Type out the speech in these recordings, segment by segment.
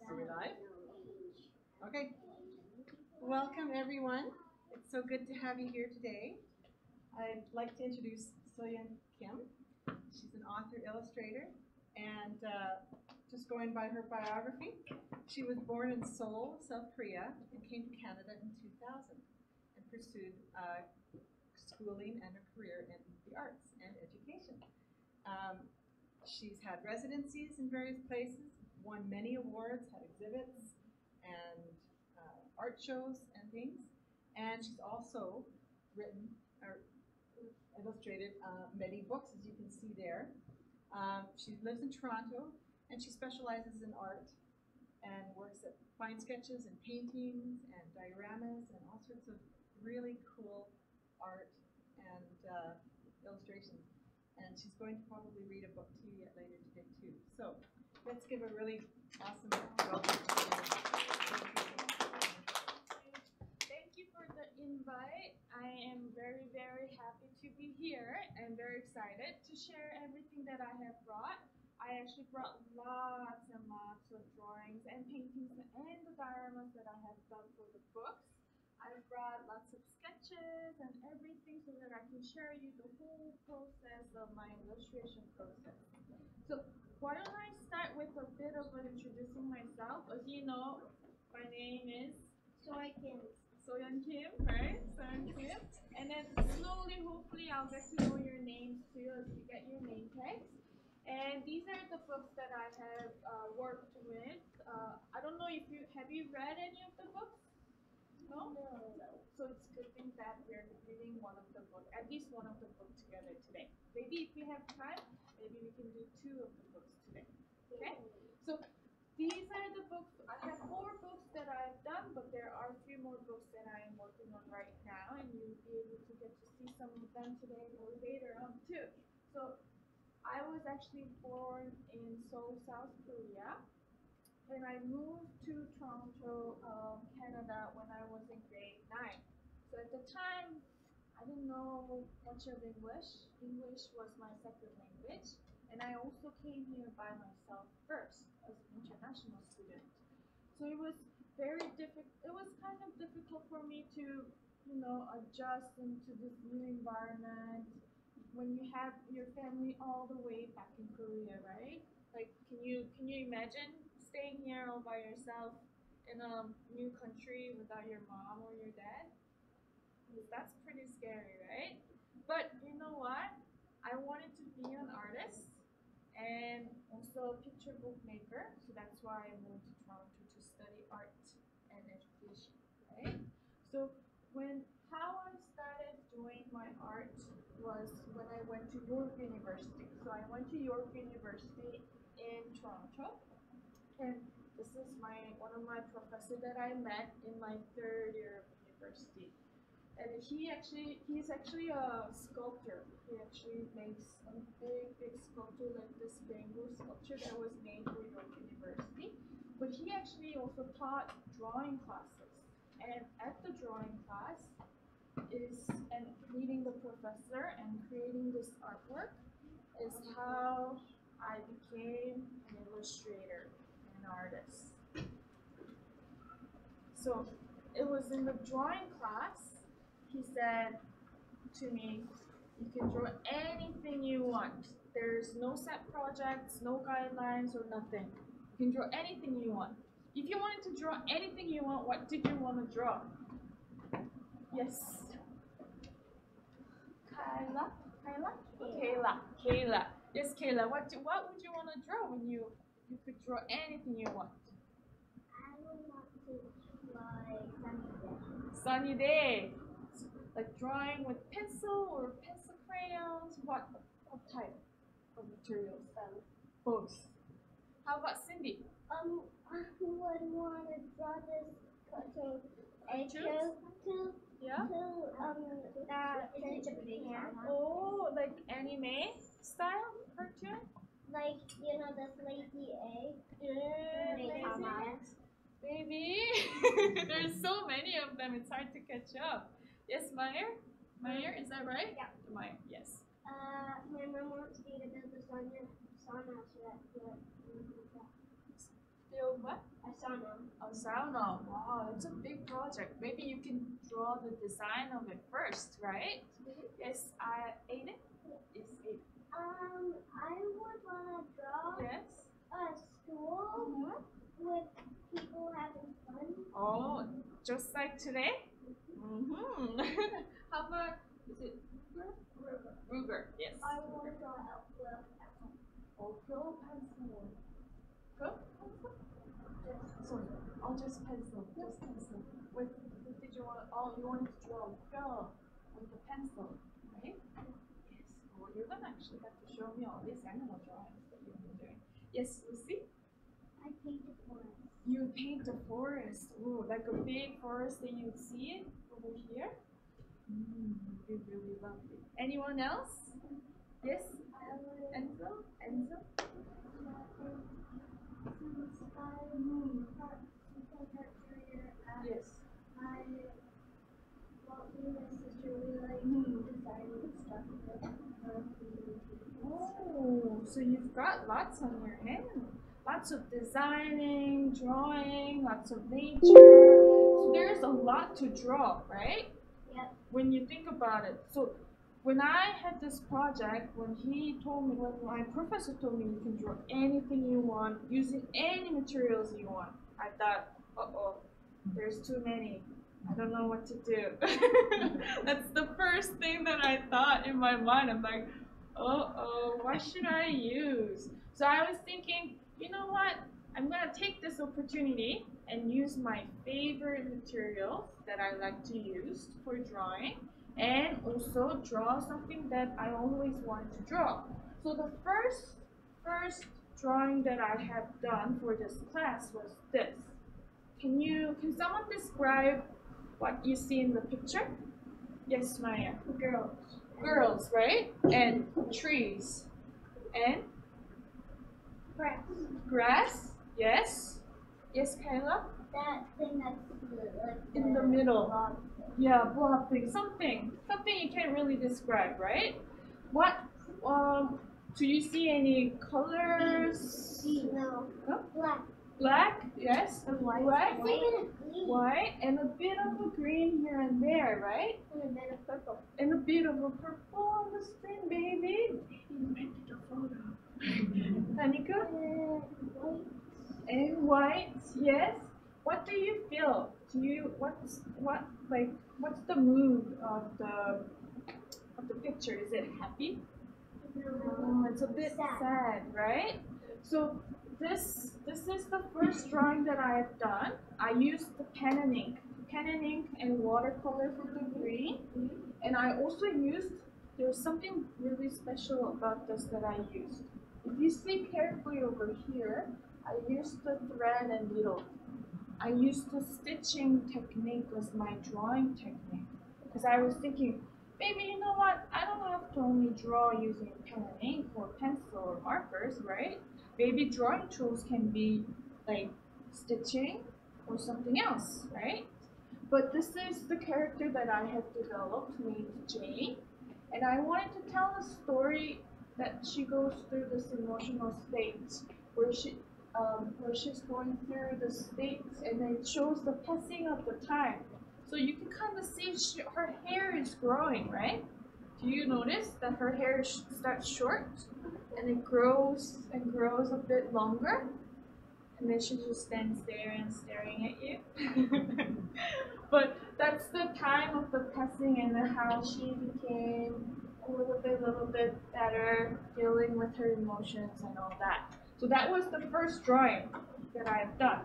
Are we live? Okay. Welcome, everyone. It's so good to have you here today. I'd like to introduce Soyeon Kim. She's an author, illustrator, and just going by her biography, she was born in Seoul, South Korea, and came to Canada in 2000 and pursued schooling and a career in the arts and education. She's had residencies in various places, won many awards, had exhibits and art shows and things. And she's also written or illustrated many books, as you can see there. She lives in Toronto, and she specializes in art and works at fine sketches and paintings and dioramas and all sorts of really cool art and illustrations. And she's going to probably read a book to you yet later today too. So let's give a really awesome welcome. Thank you for the invite. I am very, very happy to be here and very excited to share everything that I have brought. I actually brought lots and lots of drawings and paintings and the dioramas that I have done for the books. I brought lots of sketches and everything so that I can share you the whole process of my illustration process. So why don't I start with a bit of introducing myself. As you know, my name is Soyeon Kim, right? Soyeon Kim. And then slowly, hopefully, I'll get to know your names too as you get your name tags. And these are the books that I have worked with. I don't know if have you read any of the books? No? No. So it's a good thing that we're reading one of the books, at least one of the books together today. Maybe if we have time, maybe we can do two of the books today. Okay? So these are the books. I have 4 books that I've done, but there are 3 more books that I am working on right now, and you'll be able to get to see some of them today or later on too. So I was actually born in Seoul, South Korea. And I moved to Toronto, Canada when I was in grade 9. So at the time, I didn't know much of English. English was my second language. And I also came here by myself first as an international student. So it was very difficult. It was kind of difficult for me to, adjust into this new environment when you have your family all the way back in Korea, right? Like, can you imagine staying here all by yourself in a new country without your mom or your dad? That's pretty scary, right? But you know what? I wanted to be an artist and also a picture book maker, so that's why I moved to Toronto to study art and education, right? So how I started doing my art was when I went to York University. So I went to York University in Toronto, and this is one of my professors that I met in my 3rd year of university. And he's actually a sculptor. He actually makes a big sculpture like this bamboo sculpture that was made for York University. But he actually also taught drawing classes. And at the drawing class and meeting the professor and creating this artwork is how I became an illustrator and an artist. So it was in the drawing class, he said to me, you can draw anything you want. There's no set projects, no guidelines or nothing. You can draw anything you want. If you wanted to draw anything you want, what did you want to draw? Yes. Kayla? Kayla. Yes, Kayla. What would you want to draw when you could draw anything you want? I would want to draw Sunny day. Like drawing with pencil or pencil crayons. What type of materials? Both. How about Cindy? I would want to draw this cartoon Yeah. that is in Japan. Oh, like anime style cartoon? Like, this lazy egg. Yeah, maybe. There's so many of them, it's hard to catch up. Yes, Meyer? Meyer, is that right? Yeah. Meyer, yes. My mom wants me to build a sauna Build what? a Sauna. Wow, it's a big project. Maybe you can draw the design of it first, right? Yes, Aiden? Yes, Aiden. I would want to draw Yes. a school with people having fun. Oh, just like today? Mm-hmm. How about, is it Ruger? Ruger, yes. I want to draw a quill. Oh, quill pencil. Quill pencil? Sorry, I'll just pencil. Just pencil. With did you want? Oh, you wanted to draw a quill with the pencil, right? Yes. Well, you're gonna actually have to show me all these animal drawings that you've been doing. Yes, Lucy. I painted forest. You paint a forest. Ooh, like a big forest that you see over here. It'd be really lovely. Anyone else? Yes. Enzo. Enzo. Yes. My sister really likes designing stuff. Oh, so you've got lots on your hand. Lots of designing, drawing, lots of nature. So there's a lot to draw, right? Yep. When you think about it. So when I had this project, when my professor told me you can draw anything you want using any materials you want, I thought, uh-oh, there's too many. I don't know what to do. That's the first thing that I thought in my mind. I'm like, uh-oh, what should I use? So I was thinking, you know what? I'm going to take this opportunity and use my favorite materials that I like to use for drawing and also draw something that I always wanted to draw. So the first drawing that I have done for this class was this. Can someone describe what you see in the picture? Yes, Maya. Girls. Girls, right? And trees. And Grass. grass? Yes. Yes, Kayla? That thing that's like In the middle. blob. Yeah, blob thing. Something you can't really describe, right? What? Do you see any colors? No. Huh? Black. Black? Yes. And white. White? Green. White and a bit of a green here and there, right? And a bit of purple. And a bit of a purple on the screen, baby. You made it a photo. Tanika? White. And white, yes. What do you feel? What's the mood of the picture? Is it happy? Oh, it's a bit sad, right? So this is the first drawing that I've done. I used the pen and ink and watercolor for the green, and I also used. There's something really special about this that I used. If you see carefully over here, I used the thread and needle. I used the stitching technique as my drawing technique because I was thinking, maybe you know what? I don't have to only draw using pen and ink or pencil or markers, right? Maybe drawing tools can be like stitching or something else, right? But this is the character that I have developed named Jane, and I wanted to tell a story that she goes through this emotional state where she's going through the states, and it shows the passing of the time. So you can kind of see her hair is growing, right? Do you notice that her hair starts short and it grows and grows a bit longer? And then she just stands there and staring at you. But that's the time of the passing and how she became a little bit better, dealing with her emotions and all that. So that was the first drawing that I've done.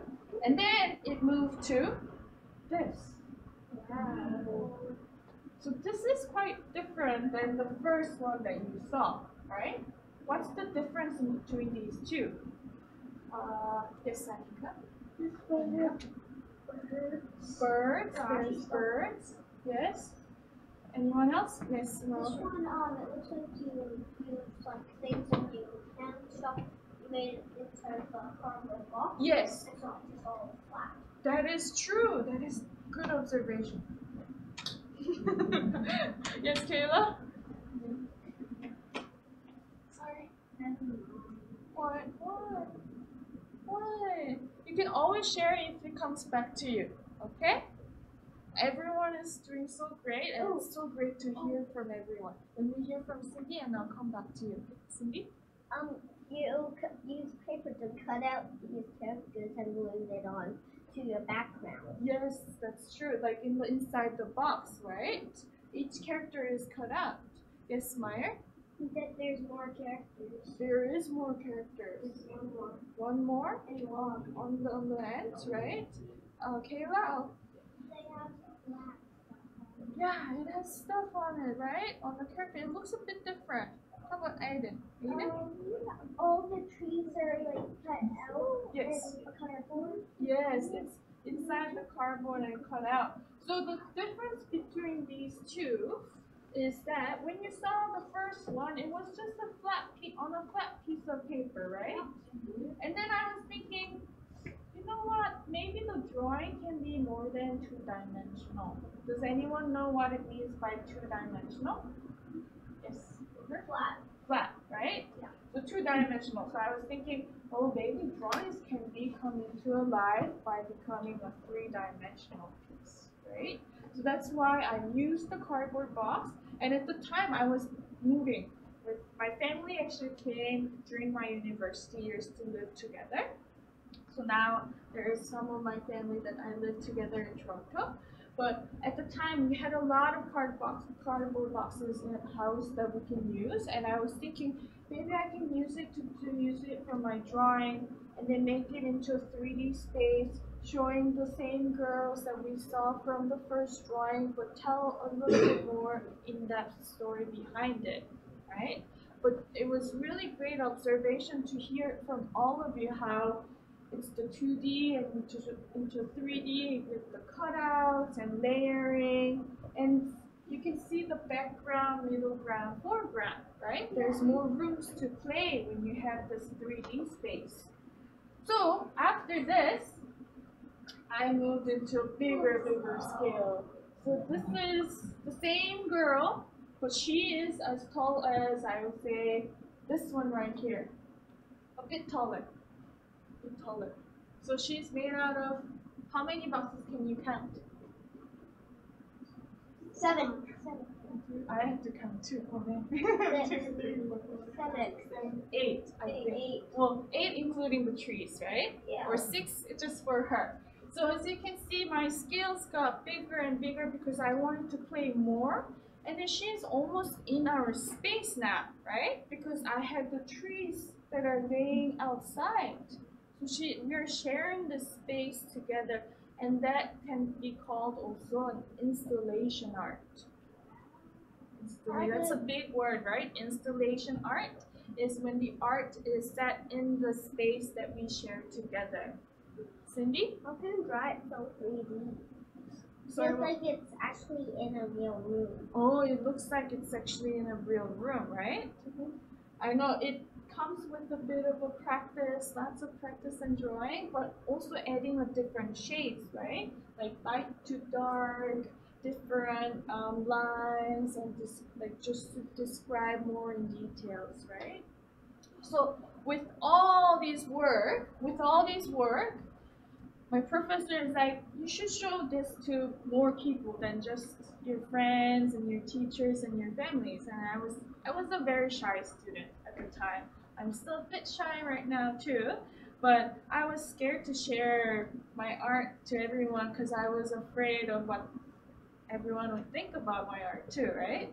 And then it moved to this. Wow. So this is quite different than the first one that you saw, right? What's the difference between these two? Yes, Sanika? Birds. There's birds. Yes. Anyone else? Yes. This one, it looks like you like things and you and stuff. You made it into a cardboard box. Yes. It's not just all flat. That is true. That is good observation. Yes, Kayla? Sorry. What? You You can always share if it comes back to you, okay? Everyone is doing so great, and it's so great to hear from everyone. Let me hear from Cindy, and I'll come back to you. Cindy? You use paper to cut out these characters and glue it on to your background. Yes, that's true. Like inside the box, right? Each character is cut out. Yes, Meyer? That there's more characters. There is more characters. There's one more. One more And one. on the end, right? Kayla? They have black. Yeah, it has stuff on it, right? On the character, it looks a bit different. How about Aiden? Aiden? All the trees are like cut out. Yes. And cardboard. Yes, it's inside the cardboard and cut out. So the difference between these two is that when you saw the first one, it was just a flat piece of paper, right? And then I was thinking, you know what? Maybe the drawing can be more than two-dimensional. Does anyone know what it means by two-dimensional? Yes. Flat. Flat, right? Yeah. So two-dimensional. So I was thinking, oh, maybe drawings can become into alive by becoming a three-dimensional piece, right? So that's why I used the cardboard box. And at the time, I was moving. With my family actually came during my university years to live together. So now there is some of my family that I live together in Toronto. But at the time, we had a lot of cardboard boxes in the house that we can use. And I was thinking, maybe I can use it to use it for my drawing and then make it into a 3D space, showing the same girls that we saw from the first drawing, but tell a little bit more in-depth story behind it, right? But it was really great observation to hear from all of you how it's the 2D and into 3D with the cutouts and layering, and you can see the background, middle ground, foreground, right? There's more rooms to play when you have this 3D space. So after this, I moved into a bigger scale. So this is the same girl, but she is as tall as, I would say, this one right here. A bit taller. So she's made out of, how many boxes can you count? 7. I have to count too. Oh man. 6. 7. 8, I think. 8. Well, 8 including the trees, right? Yeah. Or 6 just for her. So as you can see, my scales got bigger and bigger because I wanted to play more. And then she's almost in our space now, right? Because I have the trees that are laying outside. So we're sharing the space together, and that can be called also an installation art. That's a big word, right? Installation art is when the art is set in the space that we share together. Cindy? How can you draw it so 3D? So Feels like it's actually in a real room. Oh, it looks like it's actually in a real room, right? I know it comes with a bit of a practice, lots of practice and drawing, but also adding a different shades, right? Like light to dark, different lines, and just to describe more in details, right? So with all this work, my professor is like, you should show this to more people than just your friends and your teachers and your families. And I was a very shy student at the time. I'm still a bit shy right now too, but I was scared to share my art to everyone because I was afraid of what everyone would think about my art too, right?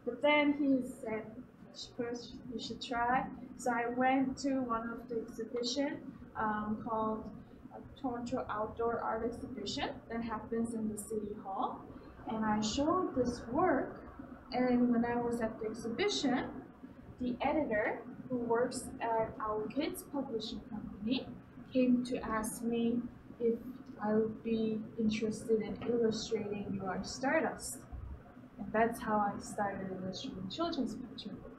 But then he said, first you should try. So I went to one of the exhibition called Toronto Outdoor Art Exhibition that happens in the City Hall, and I showed this work. And when I was at the exhibition, the editor who works at our kids publishing company came to ask me if I would be interested in illustrating Your Stardust, and that's how I started illustrating children's picture book.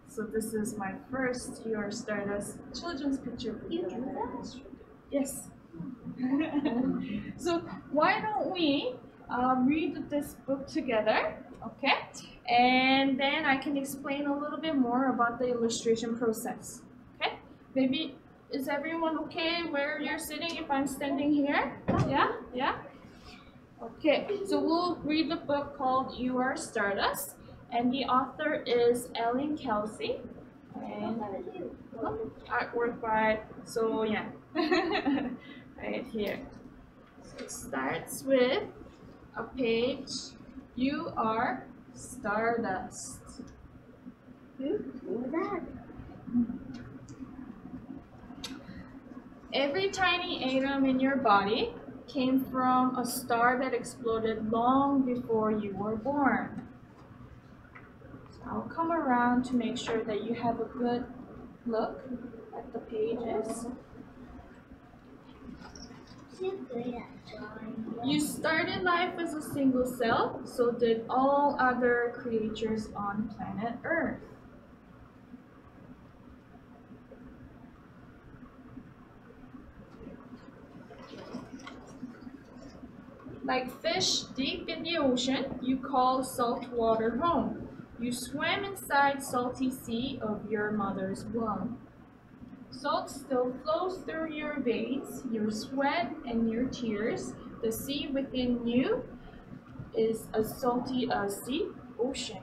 So this is my first Your Stardust children's picture book that I illustrated. Yes. So why don't we read this book together, okay? And then I can explain a little bit more about the illustration process, okay? Maybe Is everyone okay where you're sitting if I'm standing here? Yeah? Yeah? Okay, so we'll read the book called You Are Stardust, and the author is Ellen Kelsey, and artwork by Soyeon. Right here. So it starts with a page, You Are Stardust. Every tiny atom in your body came from a star that exploded long before you were born. So I'll come around to make sure that you have a good look at the pages. You started life as a single cell, so did all other creatures on planet Earth. Like fish deep in the ocean, you call salt water home. You swam inside salty sea of your mother's womb. Salt still flows through your veins, your sweat and your tears. The sea within you is as salty as the ocean.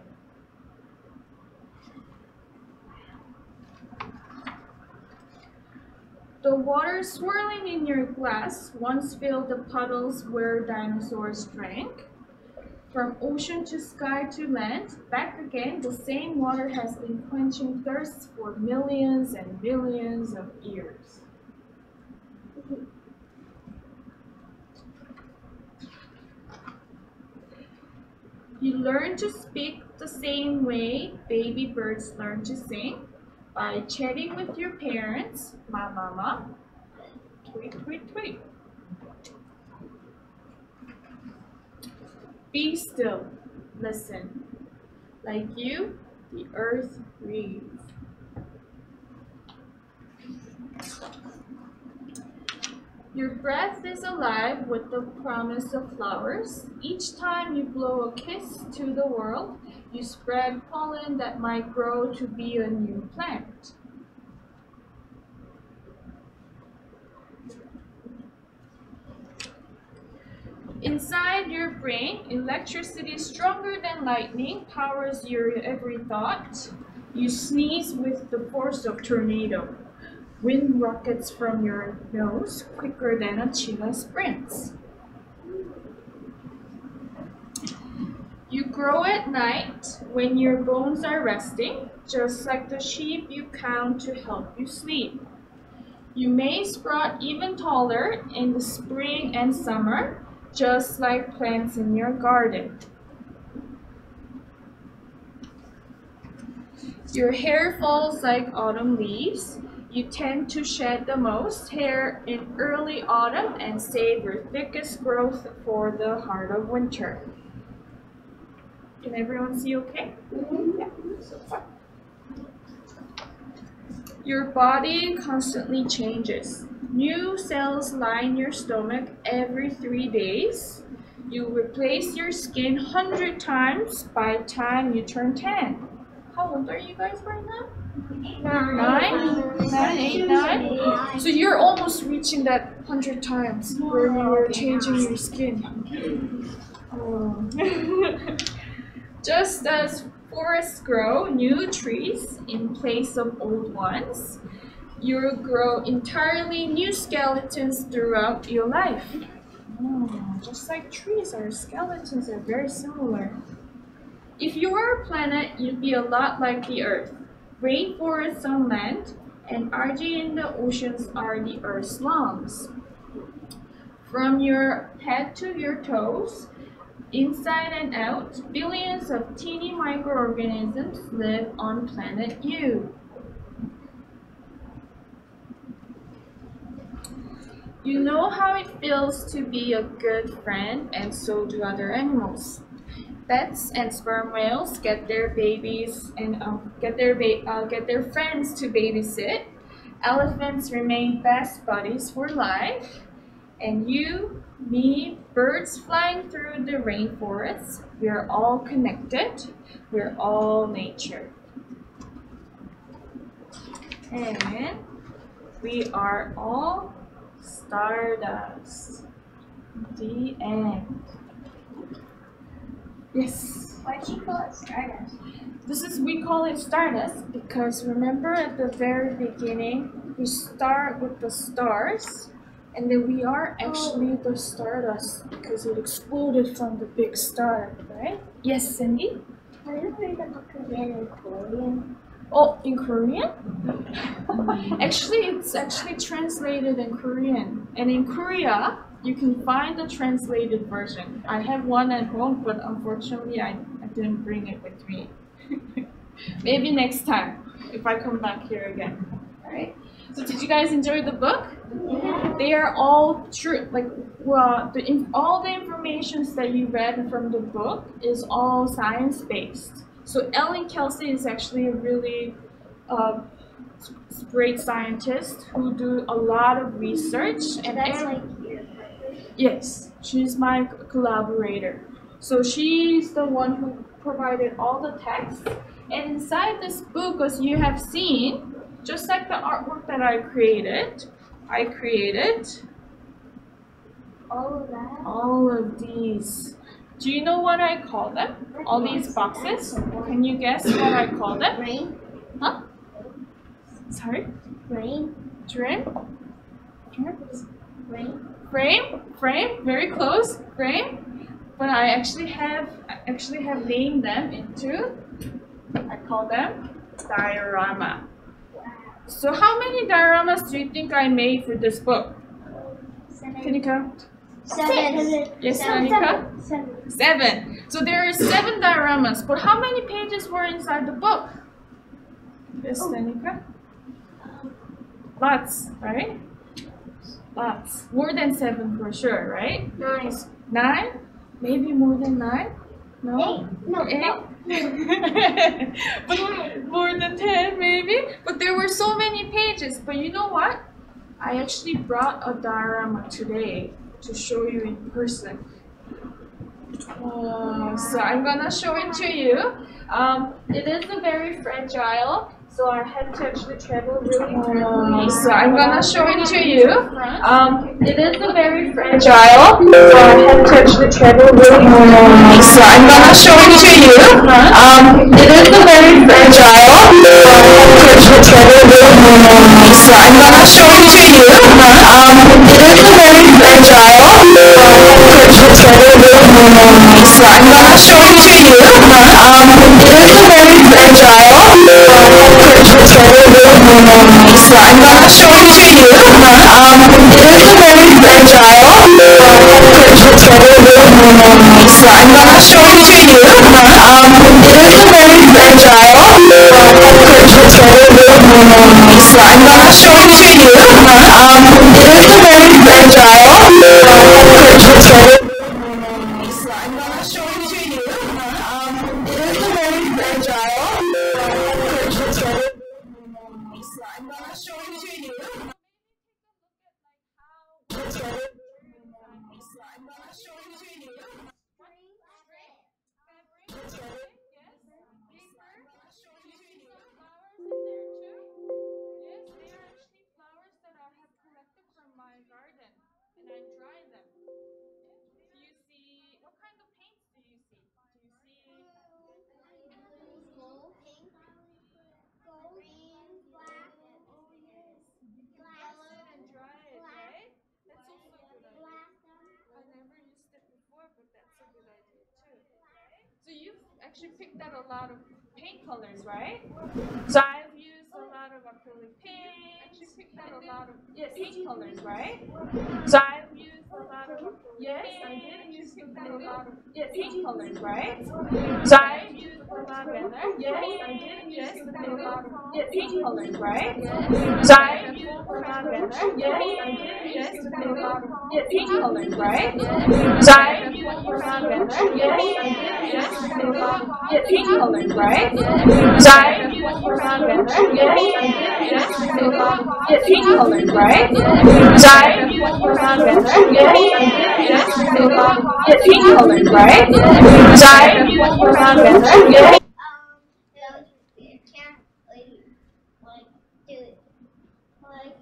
The water swirling in your glass once filled the puddles where dinosaurs drank. From ocean to sky to land, back again, the same water has been quenching thirst for millions and millions of years. You learn to speak the same way baby birds learn to sing, by chatting with your parents, ma mama, tweet tweet tweet. Be still, listen. Like you, the earth breathes. Your breath is alive with the promise of flowers. Each time you blow a kiss to the world, you spread pollen that might grow to be a new plant. Inside your brain, electricity stronger than lightning powers your every thought. You sneeze with the force of tornado. Wind rockets from your nose quicker than a cheetah sprints. You grow at night when your bones are resting, just like the sheep you count to help you sleep. You may sprout even taller in the spring and summer, just like plants in your garden. Your hair falls like autumn leaves. You tend to shed the most hair in early autumn and save your thickest growth for the heart of winter. Can everyone see okay? Yeah, so far. Your body constantly changes. New cells line your stomach every 3 days. You replace your skin 100 times by the time you turn 10. How old are you guys right now? 9, 8, 9. So you're almost reaching that 100 times where you were changing your skin. Oh. Just as forests grow new trees in place of old ones, you grow entirely new skeletons throughout your life. Just like trees, our skeletons are very similar. If you were a planet, you'd be a lot like the Earth. Rainforests on land and algae in the oceans are the Earth's lungs. From your head to your toes, inside and out, billions of teeny microorganisms live on planet U. You know how it feels to be a good friend, and so do other animals. Pets and sperm whales get their babies and get their friends to babysit. Elephants remain best buddies for life. And you, me, birds flying through the rainforest, we are all connected. We're all nature. And We are all stardust. The end. Yes. Why'd you call it Stardust? We call it stardust because remember at the very beginning we start with the stars and then we are actually the stardust because it exploded from the big star, right? Yes, Sandy? Have you heard of a Korean and Korean? Oh, in Korean? Actually, it's actually translated in Korean. And in Korea, you can find the translated version. I have one at home, but unfortunately, I didn't bring it with me. Maybe next time, if I come back here again. Alright? So did you guys enjoy the book? Yeah. They are all true. All the information that you read from the book is all science-based. So Ellen Kelsey is actually a really great scientist who do a lot of research. And That's like your yes, she's my collaborator. So she's the one who provided all the text. And inside this book, as you have seen, just like the artwork that I created all of these. Do you know what I call them? All these boxes? Can you guess what I call them? Rain. Huh? Sorry? Rain. Trim? Rain. Frame? Very close. Frame. But I actually have named them into, I call them diorama. So how many dioramas do you think I made for this book? Can you count? 7. Yes, Monica? 7. So there are 7 dioramas, but how many pages were inside the book? Yes, Monica? Lots, right? Lots. More than 7 for sure, right? 9. 9? Maybe more than 9? No? 8. No. 8? But more than 10 maybe? But there were so many pages. But you know what? I actually brought a diorama today to show you in person. So I'm gonna show it to you. It is a very fragile, so I had to actually travel really carefully. So I'm gonna show it to you. It is a very fragile, so I had to actually travel really carefully. So I'm gonna show it to you. It is a very fragile, so I had to actually travel really carefully. So I'm gonna show it to you. It is a very fragile, so I had to actually travel really carefully. So I'm gonna show it to you. It is a very fragile, so I had to actually travel really carefully. So I'm gonna show it to you. It is a very fragile, so I had to actually travel really carefully. So I'm gonna show it to you. It is a very fragile, so I had to actually travel really carefully. So I'm gonna show it to you. It is a very fragile, so I had to actually travel really carefully. So I'm gonna show it to you. It is a very fragile, so I had to actually travel really carefully. So I'm gonna show it to you. So I'm gonna show it to you. So you've actually picked out a lot of paint colors, right? So I've used a lot of acrylic paint. Actually picked out a lot of paint colors, right? So I've used a lot of I did use a lot of paint colors, right? So I've used a lot of I did use a lot of paint colors, right? So I've used a lot of I did use a lot of paint colors, right? So I've used a lot of pink colors, right? So I've used a lot of pink colors, right? So I've used a lot of pink colors, right? So I've used a lot of can't like do it. Like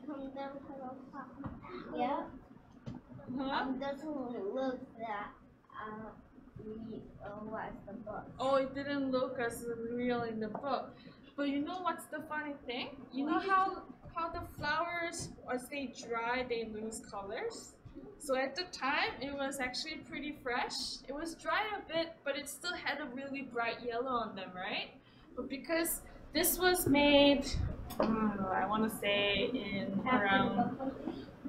doesn't look that real as the book. Oh, it didn't look as real in the book. But you know what's the funny thing? You know how the flowers, as they dry, they lose colors? So at the time, it was actually pretty fresh. It was dry a bit, but it still had a really bright yellow on them, right? But because this was made, I want to say in around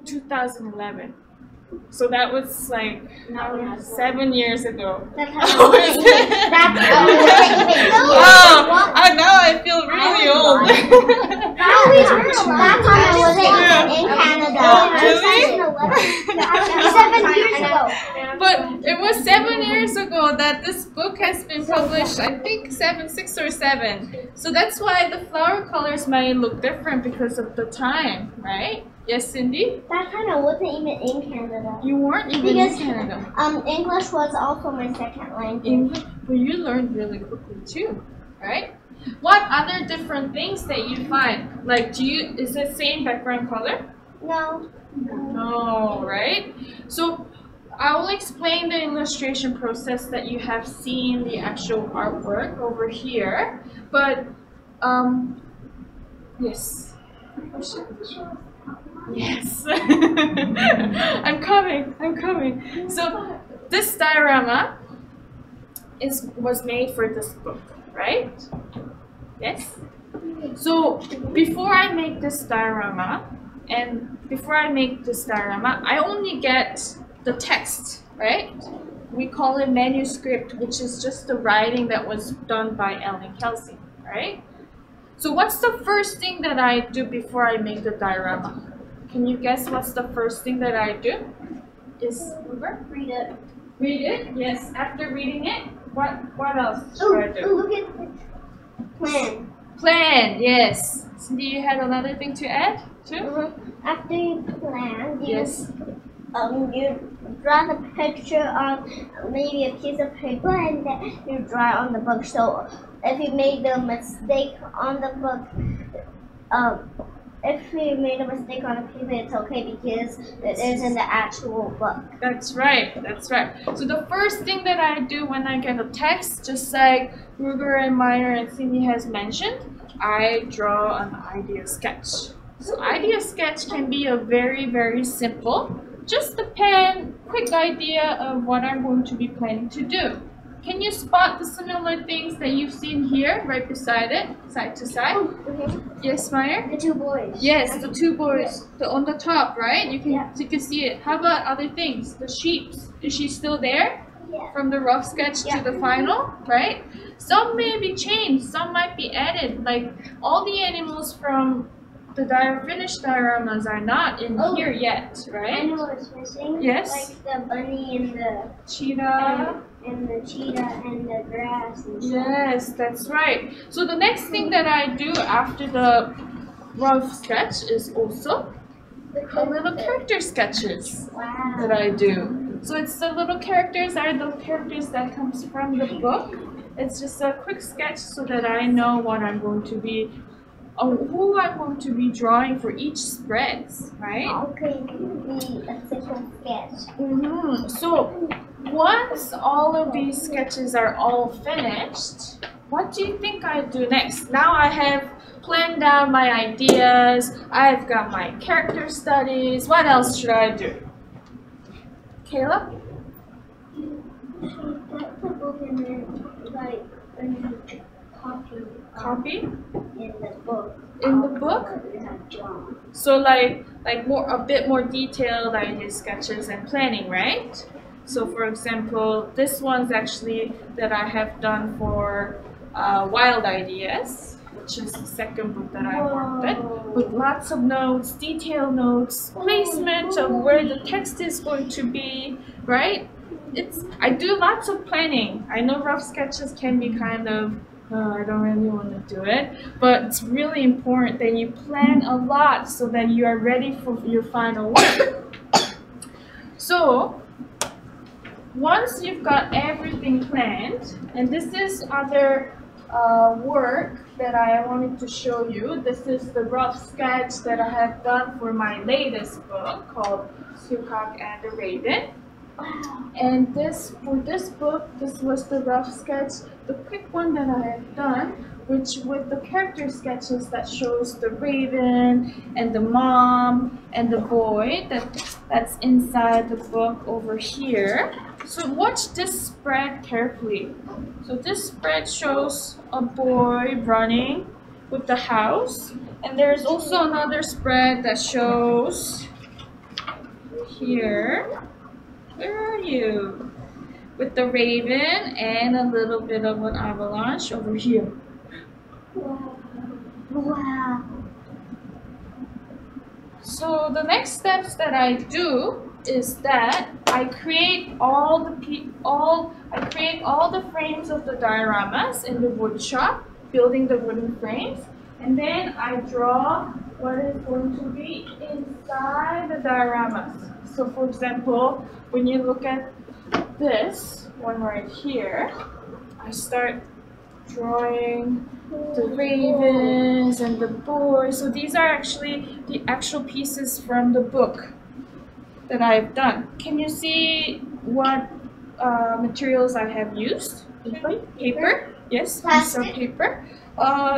2011. So that was like 7 years ago. That's how Oh, now I feel really old. That time I was in Canada. Oh, really? 7 years ago. But it was 7 years ago that this book has been published. I think 6 or 7. So that's why the flower colors might look different because of the time, right? Yes, Cindy? That time I wasn't even in Canada. You weren't even in Canada. English was also my second language. English, but you learned really quickly too, right? What other different things that you find? Like, is it same background color? No. No, right? So I will explain the illustration process that you have seen the actual artwork over here. But yes. Yes. I'm coming. So this diorama was made for this book, right? Yes. So before I make this diorama, I only get the text, right? We call it manuscript, which is just the writing that was done by Ellen Kelsey, right? So what's the first thing that I do before I make the diorama? Can you guess what's the first thing that I do? Read it. Read it? Yes. After reading it, what else should I do? Look at the plan. Plan, yes. Cindy, you had another thing to add too? After you plan, you draw the picture on maybe a piece of paper and then you draw on the book. So if you made a mistake on the book, if you made a mistake on a paper, it's okay because it is in the actual book. That's right. So the first thing that I do when I get a text, just like Ruger and Meyer and Cindy has mentioned, I draw an idea sketch. So idea sketch can be a very, very simple, just a pen, quick idea of what I'm going to be planning to do. Can you spot the similar things that you've seen here, right beside it, side to side? Yes, Meyer? The two boys. Yes, the two boys, on the top, right? You can see it. How about other things? The sheep, is she still there? Yeah. From the rough sketch to the final, right? Some may be changed, some might be added. Like all the animals from the finished dioramas are not in here yet, right? I know what's missing. Yes. Like the bunny and the cheetah. And the cheetah and the grass and stuff. Yes, that's right. So the next thing that I do after the rough sketch is also a little character sketches that I do. So it's the little characters that comes from the book. It's just a quick sketch so that I know what I'm going to be, who I'm going to be drawing for each spreads, right? Okay, be a simple sketch. So once all of these sketches are all finished, what do you think I do next? Now I have planned out my ideas, I've got my character studies, what else should I do? Kayla? That's the book and then like copy in the book. In the book? So like a bit more detailed idea sketches and planning, right? So for example, this one's actually that I have done for Wild Ideas, which is the second book that I worked with lots of notes, detailed notes, placement of where the text is going to be, right? I do lots of planning. I know rough sketches can be kind of, I don't really want to do it, but it's really important that you plan a lot so that you are ready for your final work. So once you've got everything planned, and this is other work that I wanted to show you. This is the rough sketch that I have done for my latest book called Peacock and the Raven. And for this book, this was the rough sketch, the quick one that I have done, which with the character sketches that shows the raven and the mom and the boy that's inside the book over here. So watch this spread carefully. So this spread shows a boy running with the house, and there's also another spread that shows here. Where are you? With the raven and a little bit of an avalanche over here. Wow. Wow. So the next steps that I do is that I create all the frames of the dioramas in the wood shop, building the wooden frames, and then I draw what is going to be inside the dioramas. So for example, when you look at this one right here, I start drawing the ravens and the boys. So these are actually the actual pieces from the book that I've done. Can you see what materials I have used? Paper? Yes, piece of paper.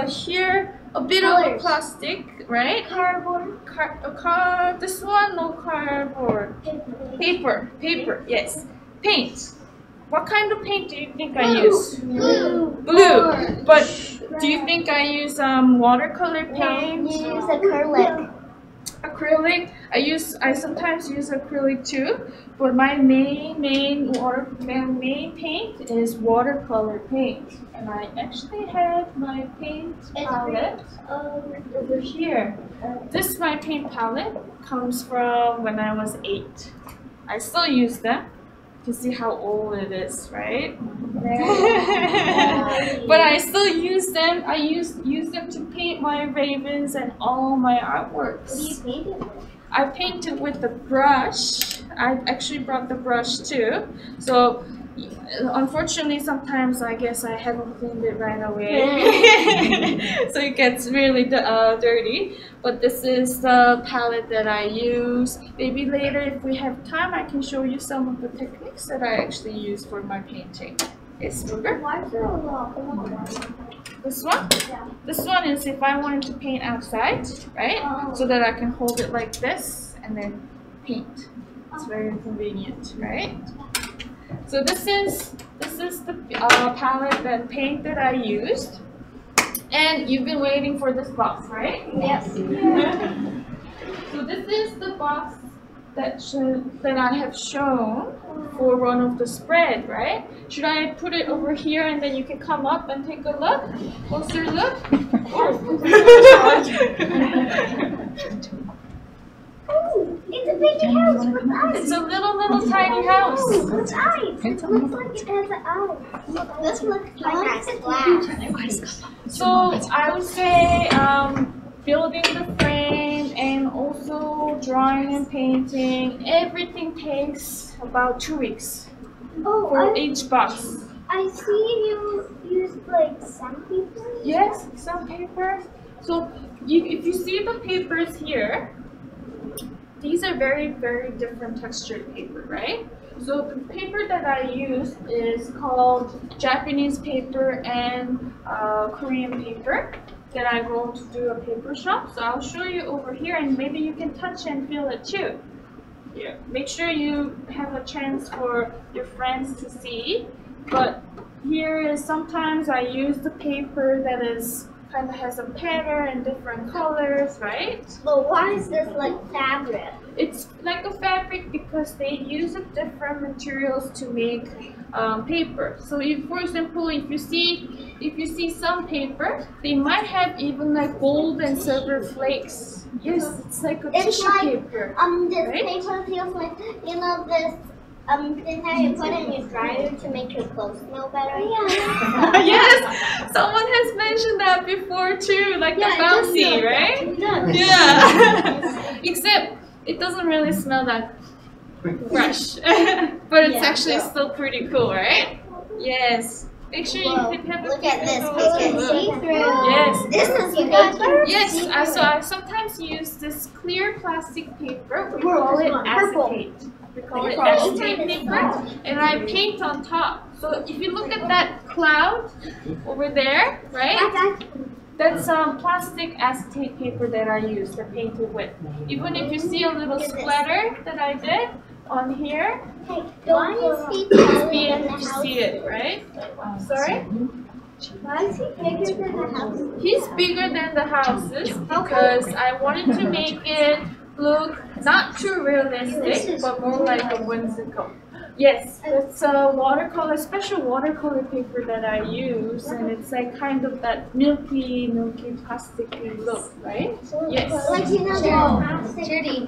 Here, a bit of a plastic, right? Cardboard. This one, no cardboard. Paper, yes. Paint. What kind of paint do you think I use? Blue. But do you think I use watercolor paint? You use acrylic. Acrylic. I sometimes use acrylic too, but my main paint is watercolor paint, and I actually have my paint palette over here. This my paint palette comes from when I was 8. I still use them. To see how old it is, right? But I still use them. I use them to paint my ravens and all my artworks. What do you paint it with? I paint it with the brush. I actually brought the brush too. So unfortunately, sometimes I guess I haven't cleaned it right away. So it gets really dirty. But this is the palette that I use. Maybe later, if we have time, I can show you some of the techniques that I actually use for my painting. Yes, remember? Why so long? This one? Yeah. This one is if I wanted to paint outside, right? So that I can hold it like this and then paint. It's very convenient, right? So this is the palette and paint that I used. And you've been waiting for this box, right? Yes. So this is the box that I have shown for one of the spread, right? Should I put it over here and then you can come up and take a look? Closer look? Oh, it's a big house with eyes. It's a little tiny house. With eyes. It looks like it has eyes. This looks like glass. So I would say building the frame and also drawing and painting, everything takes about 2 weeks for each box. I see you use like sandpaper. Yes, some papers. So if you see the papers here, these are very, very different textured paper, right? So the paper that I use is called Japanese paper and Korean paper that I go to do a paper shop. So I'll show you over here and maybe you can touch and feel it too. Yeah. Make sure you have a chance for your friends to see. But here is sometimes I use the paper that is kind of has a pattern and different colors, right? But why is this like fabric? It's like a fabric because they use different materials to make paper. So if, for example, if you see some paper, they might have even like gold and silver flakes. Yes, it's like a tissue paper. This right? paper feels like, you know, this thing that you put in your dryer to make your clothes smell better. Yeah. Yes, someone has mentioned that before too, like the bouncy, right? It does. Yeah. Except it doesn't really smell that fresh, but it's actually still pretty cool, right? Yes. Make sure you Whoa, have a look at this look. paper. Yes. This is paper? Yes, I sometimes use this clear plastic paper. We call it acetate. We call it acetate paper, and I paint on top. So if you look at that cloud over there, right? That's plastic acetate paper that I use to paint it with. Even if you see a little splatter that I did on here, Why is he just be able to see it, right? Sorry? Why is he bigger than the house? He's bigger than the houses because I wanted to make it look not too realistic, but more like a whimsical. Yes, it's a watercolor, special watercolor paper that I use, and it's like kind of that milky plasticky look, right? Yes. Like, you know, how can it be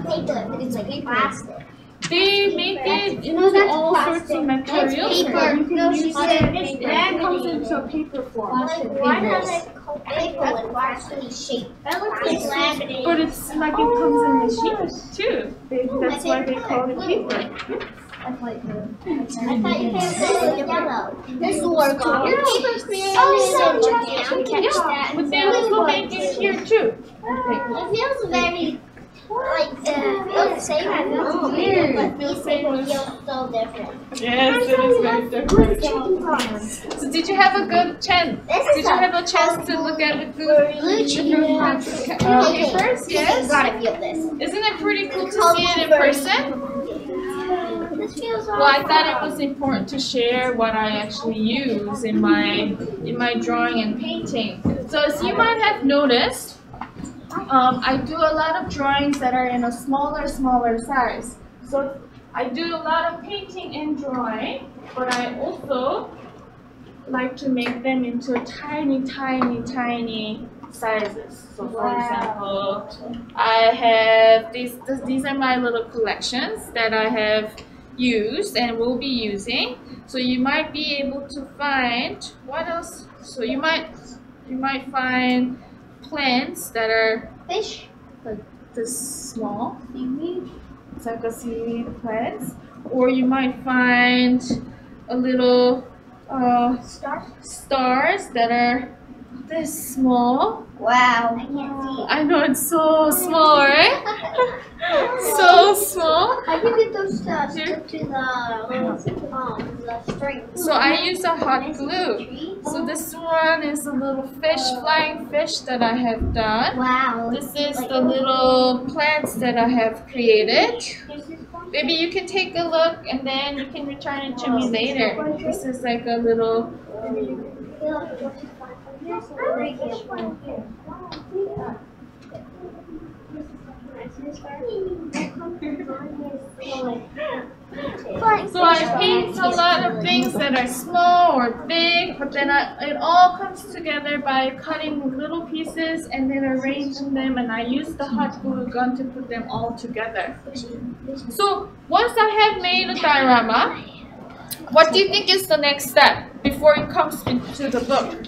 paper if it's like plastic? They make it into all sorts of materials. Paper. No, she said it comes into a paper form. Why does it called paper when it's actually shaped? That looks like laminate. But it's like it comes in the sheet too. That's why they call it paper. I thought you said yellow. This will work on your paper. But they also make it here too. It feels very feels same as weird, but these papers feel so different. Yes, it is very different. So did you have a good chance? Did you have a chance to look at the different papers? Yes. Gotta feel this. Isn't it pretty cool to see it in person? Well, I thought it was important to share what I actually use in my drawing and painting. So as you might have noticed, I do a lot of drawings that are in a smaller size. So I do a lot of painting and drawing, but I also like to make them into tiny sizes. So for example, I have these are my little collections that I have used and will be using. So you might be able to find what else? So you might find plants that are Fish. like this small, it's like a seaweed plants, or you might find a little stars that are this small. Wow. I can't see. I know it's so small, right? So small. I can get those stuff to the string. So I use a hot glue. So this one is a little flying fish that I have done. Wow. This is the little plants that I have created. Maybe you can take a look and then you can return it to me later. This is like a little. So I paint a lot of things that are small or big, but then it all comes together by cutting little pieces and then arranging them, and I use the hot glue gun to put them all together. So once I have made a diorama, what do you think is the next step before it comes into the book?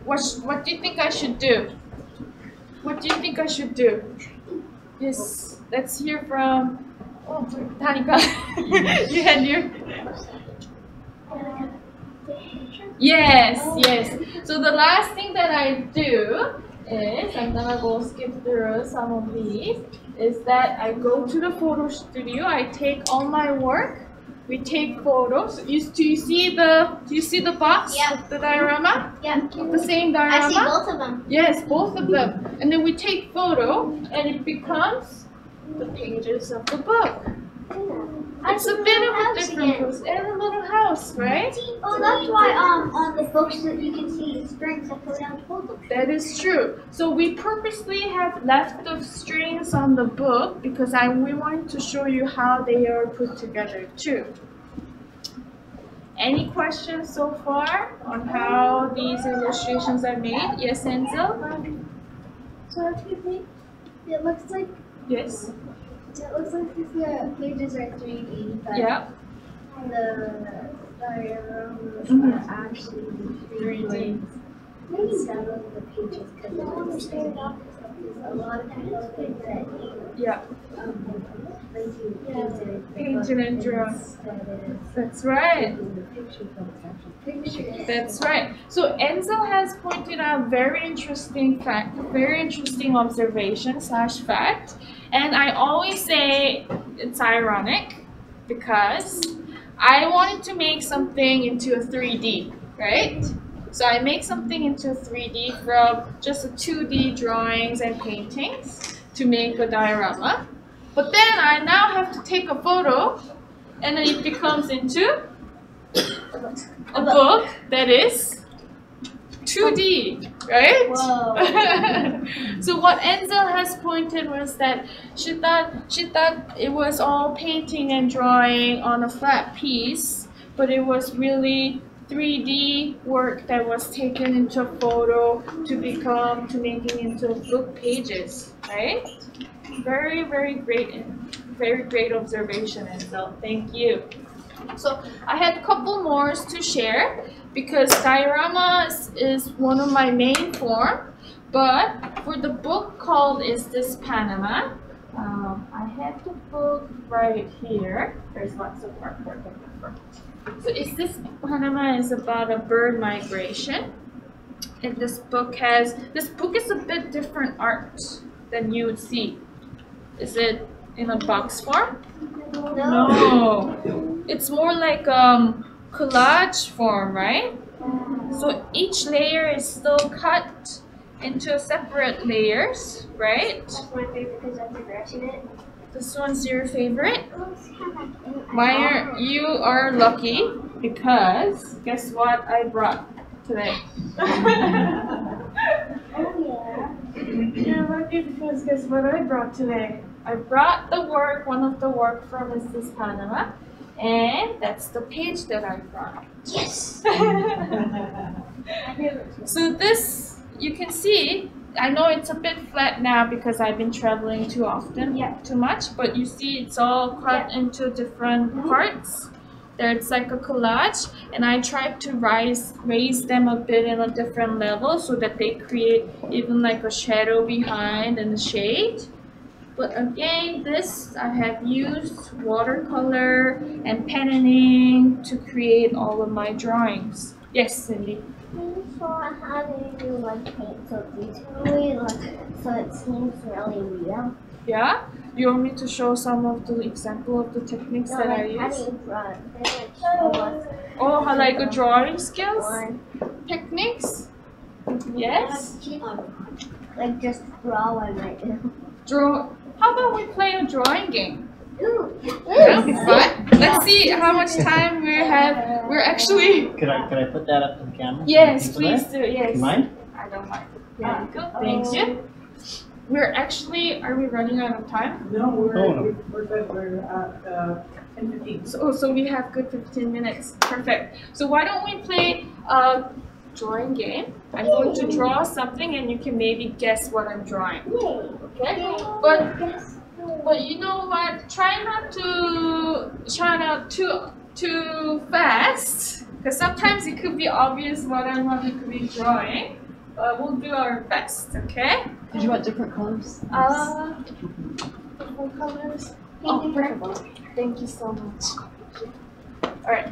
What do you think I should do? What do you think I should do? Yes, let's hear from Tanika. You had your... Yes. So the last thing that I do is, I'm gonna go skip through some of these, is that I go to the photo studio, I take all my work, we take photos. Do you see the box? Yeah. Of the diorama? Yeah. Of the same diorama? I see both of them. Yes, both of them. And then we take photo and it becomes the pages of the book. It's a bit of a different process. And a little house, right? Oh, that's why on the books that you can see the strings that go down to both of them. That is true. So we purposely have left the strings on the book because we wanted to show you how they are put together too. Any questions so far on how these illustrations are made? Yes, Enzo? So excuse me, it looks like Yes. the pages are 3D, but Yeah. the dioramas are actually 3D. Maybe some of the pages because I don't understand A lot of people think that Yeah. Painted and drawn. That's right. That's right. So Enzel has pointed out very interesting fact, very interesting observation slash fact. And I always say it's ironic because I wanted to make something into a 3D, right? So I make something into a 3D from just a 2D drawings and paintings to make a diorama. But then I now have to take a photo and then it becomes into a book that is 2D, right? Whoa. So what Enzel has pointed was that she thought it was all painting and drawing on a flat piece, but it was really 3D work that was taken into a photo to making into book pages, right? Very, very great observation, Enzel. Thank you. So I had a couple more to share because diorama is one of my main form, but for the book called Is This Panama? I have the book right here. There's lots of artwork in the front. So Is This Panama is about a bird migration. And this book is a bit different art than you would see. Is it in a box form? No. It's more like collage form, right? So each layer is still cut into separate layers, right? That's my favorite because I'm progressing it. This one's your favorite? You are lucky because guess what I brought today? Oh yeah. You're lucky because guess what I brought today? I brought one of the work from Is This Panama, and that's the page that I brought. Yes. So this, you can see, I know it's a bit flat now because I've been traveling too often, too much, but you see it's all cut into different parts. There it's like a collage, and I tried to raise them a bit in a different level so that they create even like a shadow behind and a shade. But again, this I have used watercolor and pen and ink to create all of my drawings. Yes, Cindy? So how do you like paint so beautifully, so it seems really real? Yeah? You want me to show some of the example of the techniques that I How use? do you draw it? They show us Oh, how like a drawing skills? one. Techniques? Yes? Like just draw one right now. Draw. How about we play a drawing game? Ooh. Yeah, fun. Let's see how much time we have. We're actually. Could I put that up to the camera? Yes, People please there? do. Yes. You mind? I don't mind. There you go. Thank you. We're actually. Are we running out of time? No, we're Oh, no. we're at 10:15. So we have good 15 minutes. Perfect. So why don't we play a drawing game? I'm going to draw something, and you can maybe guess what I'm drawing. Okay. But you know what? Try not too fast, because sometimes it could be obvious what I'm going to be drawing. We'll do our best, okay? Did you want different colors? Different colors. Oh, perfect. Thank you so much. Alright.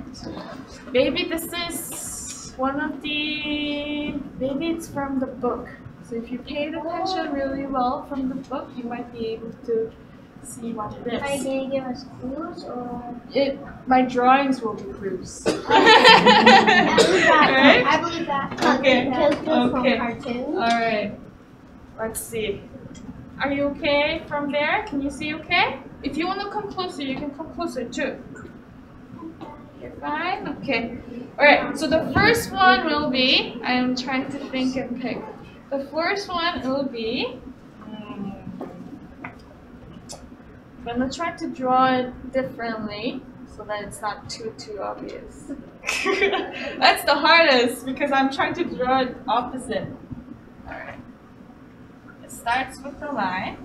Maybe this is one of the. Maybe it's from the book. So if you paid attention really well from the book, you might be able to see what it Are you is. gonna give us clues or? My drawings will be clues. I believe that. Right? I believe that. Okay. Because from Okay. cartoons. Alright. Let's see. Are you okay from there? Can you see okay? If you want to come closer, you can come closer too. You're fine? Okay. Alright, so the first one will be, I am trying to think and pick. The first one will be, I'm going to try to draw it differently so that it's not too obvious. That's the hardest because I'm trying to draw it opposite. Alright. It starts with a line.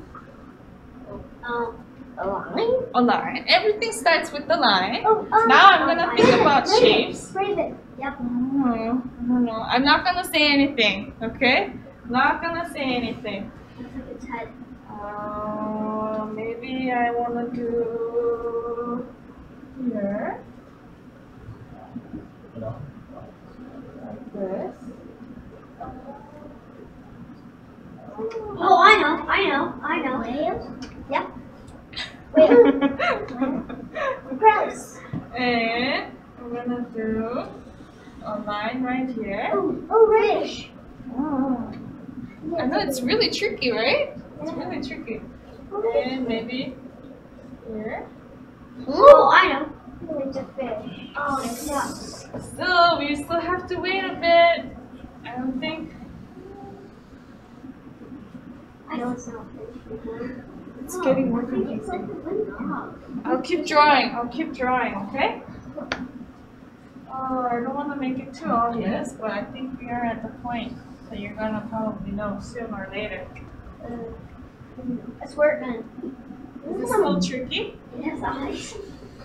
A line? A line. Everything starts with the line. Oh, Now I'm gonna think about Raise it, shapes. Raise it. Yep. I don't know. I'm not gonna say anything, okay? Not gonna say anything. Looks like its head. Maybe I want to do here. Like this. Oh, I know. Whale? Yep. Whale. Gross. And I'm gonna do a line right here. Oh, fish. Oh. I know it's really tricky, right? It's really tricky. And maybe here. Oh, I know. It's a fish. Oh, it's not. So we still have to wait a bit. I don't think. I know it's not a fish. It's getting more It's like confusing. a window. I'll keep drawing, okay? Oh, I don't want to make it too obvious, but I think we are at the point that you're gonna probably know sooner or later. It's working. Is this still tricky? It has eyes.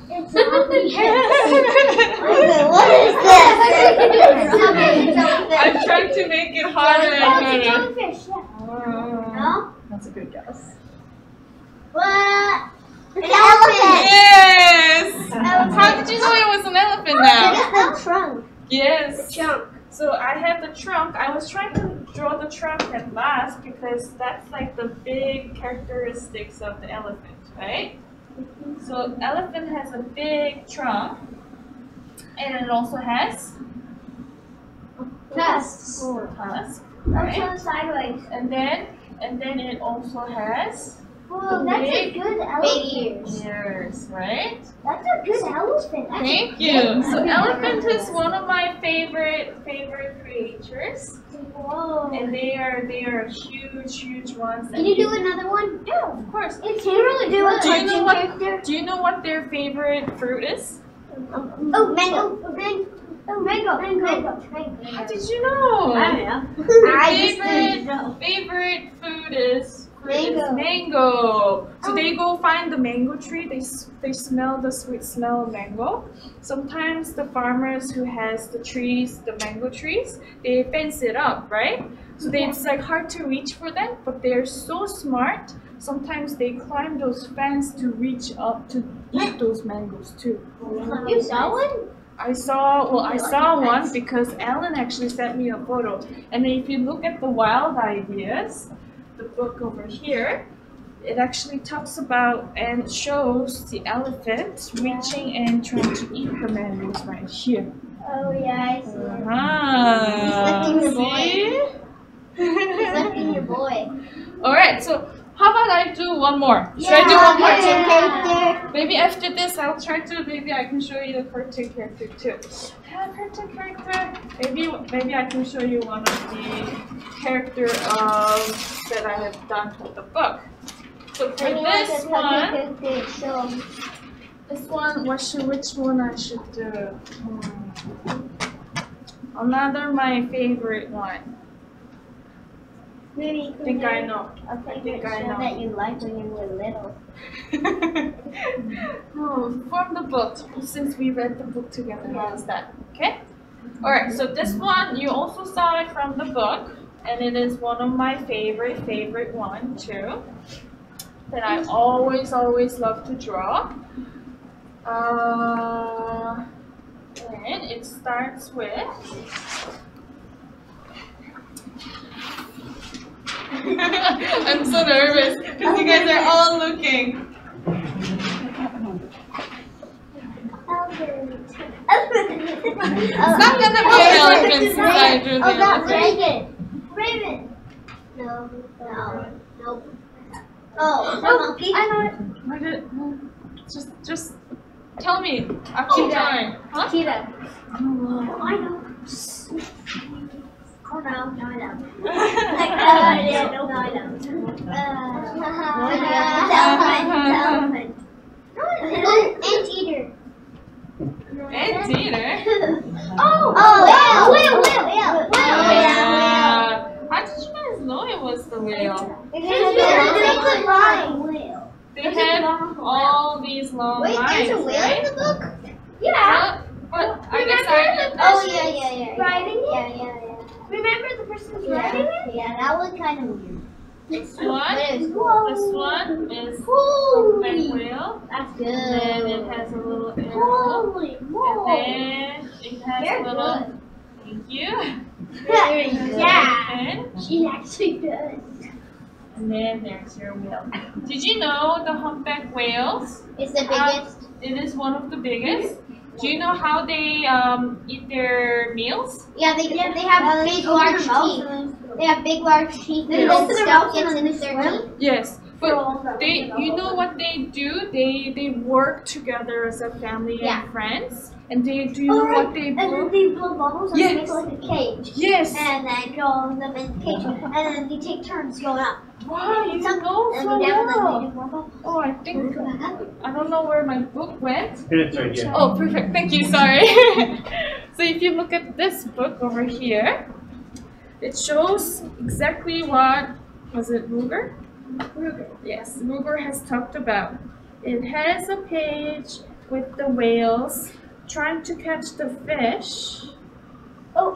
It's obvious. What is this? I'm trying to make it harder and It's a harder. jellyfish. Yeah. No? That's a good guess. What? An elephant. Yes! How did you know it was an elephant now? It's the trunk. Yes. The trunk. So I have the trunk. I was trying to draw the trunk at last because that's like the big characteristics of the elephant, right? So elephant has a big trunk, and it also has Tusks. tusk, Oh, right? turn sideways. And then it also has Whoa, that's a good elephant. ears, right? That's a good elephant. That's Thank a you. good So elephant is one of my favorite creatures, Whoa. and they are huge ones. Can you do another one? Yeah, of course. Can you really do a Do you know cartoon what? character? Do you know what their favorite fruit is? Oh, mango. Mango. How did you know? know. Favorite food is Mango. mango. So they go find the mango tree. They smell the sweet smell of mango. Sometimes the farmers who has the trees, the mango trees, they fence it up, right? So it's like hard to reach for them, but they're so smart. Sometimes they climb those fences to reach up to eat those mangoes too. You saw one? I saw one because Ellen actually sent me a photo. And if you look at the Wild Ideas, the book over here, it actually talks about and shows the elephant reaching and trying to eat the mangoes right here. Oh yeah, I see. Ah, He's licking the see? He's licking your boy. Alright, so how about I do one more? Should I do one more too? Character. Maybe after this, I'll try to. Maybe I can show you the cartoon character too. Cartoon character. Maybe I can show you one of the character that I have done with the book. So for this one, which one I should do? Another my favorite one. Maybe I think I know. a favorite show that you liked when you were little. Oh, from the book, since we read the book together, how's that? Okay? Alright, so this one, you also saw it from the book, and it is one of my favorite one too, that I always love to draw. And it starts with I'm so nervous because you guys are all looking. It's not gonna be an elephant since I drew the elephant. Raven. No. Nope. Oh, the monkey. I know it. Just tell me. I'll keep drawing. Huh? Cheetah. Oh, I know. Oh no, I know. Elephant. Anteater. Anteater? Whale. How did you guys know it was the whale? They could lie. They have all these long lines, There's a whale right? in the book? Yeah. But I guess I Yeah. Riding it? Yeah. Remember the person's riding it? Yeah, that was kind of weird. This But it one. was This one is Holy. humpback whale. That's good. And then it has a little arrow. Holy And moly. then it has You're a little. good. Thank you. Very good. Yeah. And She's actually good. then there's your whale. Did you know the humpback whales? It's the biggest. It is one of the biggest. Do you know how they eat their meals? Yeah, they have big, large teeth. They have big, large teeth. They and open then their stuff mouth gets and into their swim? teeth. Yes, but they, you know what they do? They work together as a family Yeah. and friends, and they do what they And then blow. they blow bubbles and Yes. make like a cage. Yes. And then throw them in the cage. And then they take turns going up. Wow, you know And so they down and then well. they do more bubbles. Oh, I think I don't know where my book went. It's right here. Oh, perfect. Thank you. Sorry. So if you look at this book over here, it shows exactly what was it, Ruger? Ruger. Yes, Ruger has talked about. It has a page with the whales trying to catch the fish. Oh,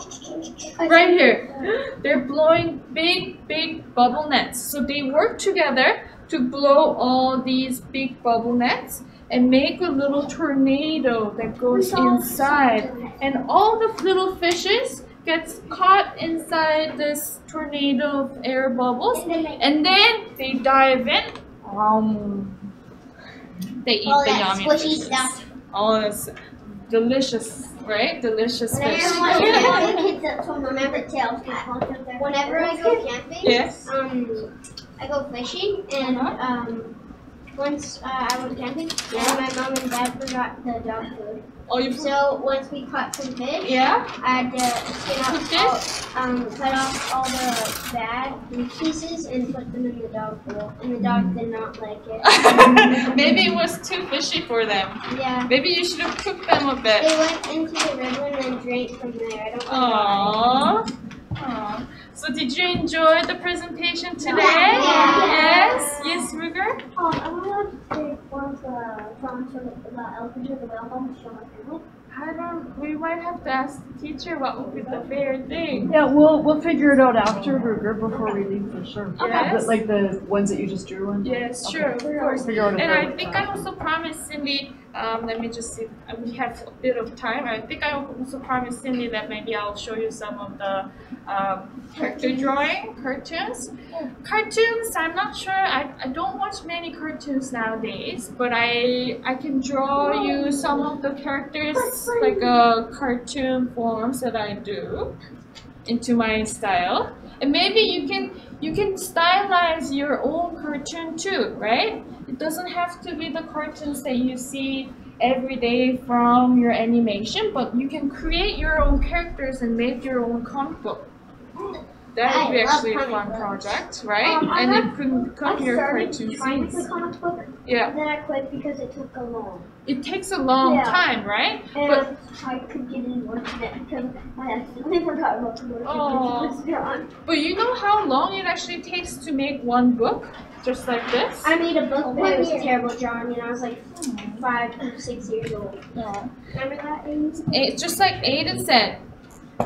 Right here. They're blowing big bubble nets. So they work together to blow all these big bubble nets and make a little tornado that goes inside. And all the little fishes gets caught inside this tornado of air bubbles. And then they dive in. They eat All the that yummy squishy fishes. stuff. All this delicious, right? Delicious fish. Whenever kids at home, remember tales. Whenever I go camping, Yes. I go fishing, and once I went camping, and my mom and dad forgot the dog food. Oh, you So once we caught some fish, yeah? I had to skin out, cut off all the bad pieces and put them in the dog bowl, and the dog did not like it. Maybe it was too fishy for them. Yeah. Maybe you should have cooked them a bit. They went into the river and then drank from there. I don't know why. Aww. Aww. So did you enjoy the presentation today? Yeah. Yes? Yes, Ruger? I want to take one of the drawings from the elephant or the whale bone to show my family. We might have to ask the teacher what would be the favorite thing. Yeah, we'll figure it out after Ruger before we leave for sure. Yes. Like the ones that you just drew on. Yes, Okay. sure, of course. Figure out a And I favorite think time. I also promised Cindy, let me just see, we have a bit of time. I think I also promised Cindy that maybe I'll show you some of the character drawing, cartoons. Cartoons, I'm not sure, I don't watch many cartoons nowadays, but I can draw you some of the characters, like cartoon forms that I do into my style. And maybe you can stylize your own cartoon too, right? It doesn't have to be the cartoons that you see every day from your animation, but you can create your own characters and make your own comic book. That would be I love actually a comic fun books. project, right? I And have- it could become I your started cartoon trying to scenes. play comic book, Yeah, and then I quit because it took a long. it takes a long Yeah. time, right? And But I could get any work in it because I accidentally forgot about the work Aw. it was drawn. But you know how long it actually takes to make one book? Just like this? I made a book, but it was 1 year. terrible drawing, and I was like 5 or 6 years old. Remember that, Amy? It's just like Aiden said,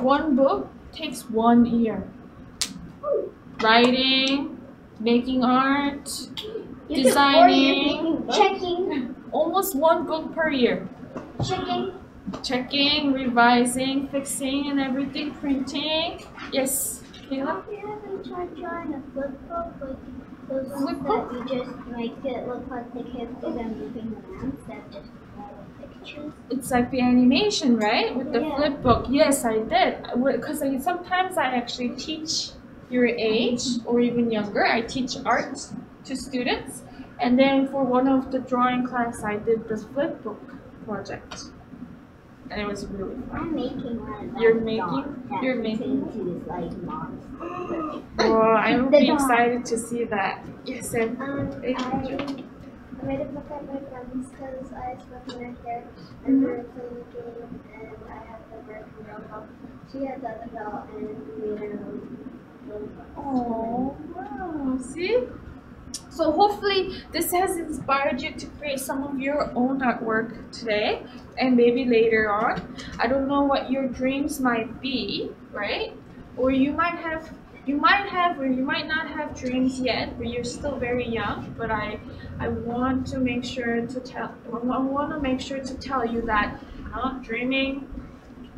one book takes 1 year. Writing, making art, You designing, Checking. almost one book per year. Checking. Checking, revising, fixing and everything, printing. Yes, Kayla? Have you ever tried drawing a flip book? Like those ones Flip that book? you just make it look like the kids do them moving around instead of just pictures? It's like the animation, right? With the Yeah. flip book. Yes, I did. Because sometimes I actually teach your age or even younger. I teach art to students. And then for one of the drawing class, I did the flip book project. And it was really fun. I'm making one. You're making? You're making? Into this like monster. Oh, I will The be dog. excited to see that. Yes, and I made a book at my friend's because I spent my hair and we were playing a game and I had the bird from Robo. She had the other doll and we made her own. oh, wow. See? So hopefully this has inspired you to create some of your own artwork today and maybe later on. I don't know what your dreams might be, right? Or you might have you might have or you might not have dreams yet, but you're still very young. But I want to make sure to tell you that dreaming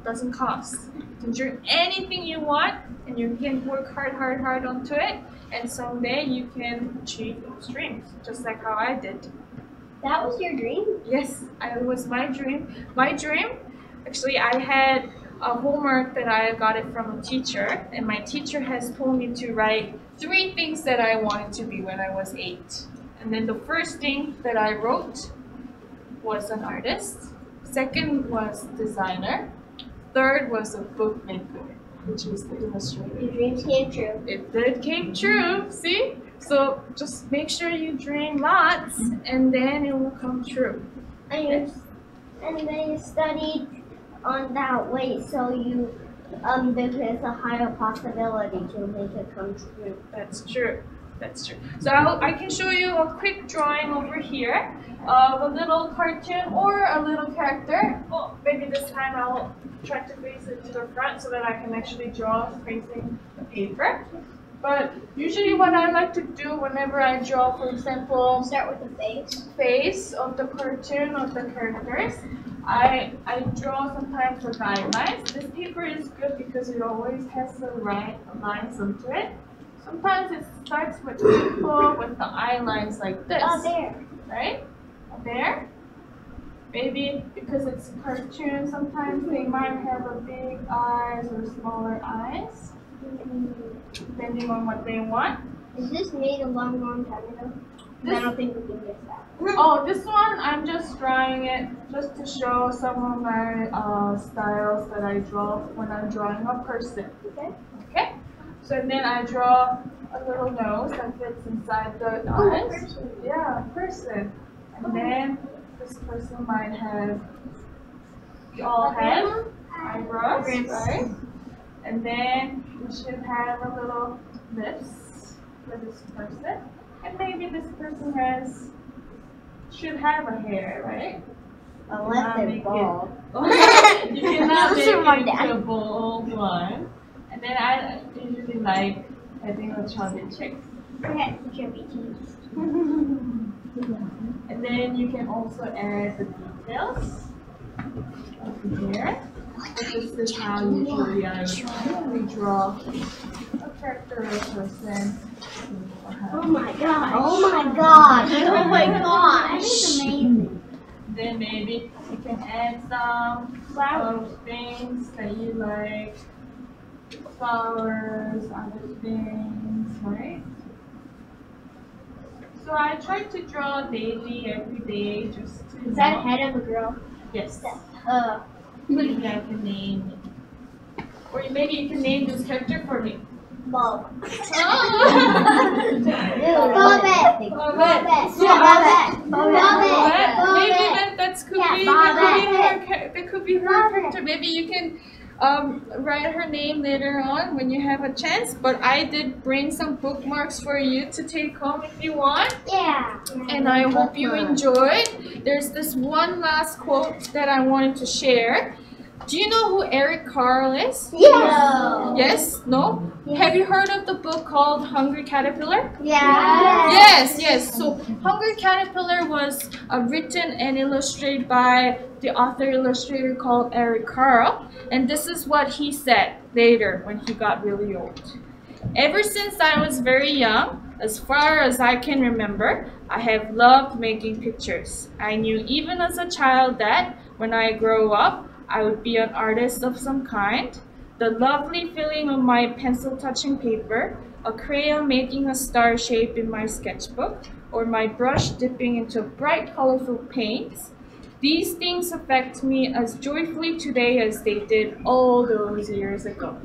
doesn't cost. You can dream anything you want, and you can work hard onto it, and someday you can achieve those dreams, just like how I did. That was your dream? Yes, it was my dream. My dream, actually, I had a homework that I got it from a teacher, and my teacher has told me to write 3 things that I wanted to be when I was 8. And then the first thing that I wrote was an artist. Second was designer. Third was a bookmaker, which is the illustrator. Your dreams came true. It did came true, see? So just make sure you dream lots, and then it will come true. And then you studied on that way, so you there's a higher possibility to make it come true. That's true. That's true. So I can show you a quick drawing over here of a little cartoon or a little character. Well, maybe this time I'll try to face it to the front so that I can actually draw facing the paper. But usually what I like to do whenever I draw, for example, Start with the face of the cartoon of the characters, I draw sometimes the guidelines. This paper is good because it always has the right lines onto it. Sometimes it starts with simple with the eye lines like this. Oh, there. Right? There. Maybe because it's a cartoon, sometimes they might have a big eyes or smaller eyes, depending on what they want. Is this made a long time ago? I don't think we can guess that. Oh, this one, I'm just drawing it just to show some of my styles that I draw when I'm drawing a person. Okay? So then I draw a little nose that fits inside the eyes. Yeah, a person. And then this person might have all have eyebrows, right? And then we should have a little lips for this person. And maybe this person should have a hair, right? Unless they're bald. You cannot make it into a bald one. And then I usually like having a chubby chick. Okay, chubby cheeks. And then you can also add the details over here. This is how usually I draw a character or a person. Oh my god! Oh my god! Oh my gosh! That's amazing. Then maybe you can add some things that you like. Flowers, other things, right? So I try to draw daily, every day, just to Is that head of a girl? Yes. Maybe I can name it. Or maybe you can name this character for me. Bob. Oh. Maybe that could be her character. Maybe you can write her name later on when you have a chance. But I did bring some bookmarks for you to take home if you want. Yeah. And I hope you enjoyed. There's this one last quote that I wanted to share. Do you know who Eric Carle is? Yeah. Yes? No? Yes. Have you heard of the book called Hungry Caterpillar? Yeah. Yes. So Hungry Caterpillar was written and illustrated by the author illustrator called Eric Carle. And this is what he said later when he got really old. Ever since I was very young, as far as I can remember, I have loved making pictures. I knew even as a child that when I grow up, I would be an artist of some kind. The lovely feeling of my pencil touching paper, a crayon making a star shape in my sketchbook, or my brush dipping into bright colorful paints. These things affect me as joyfully today as they did all those years ago.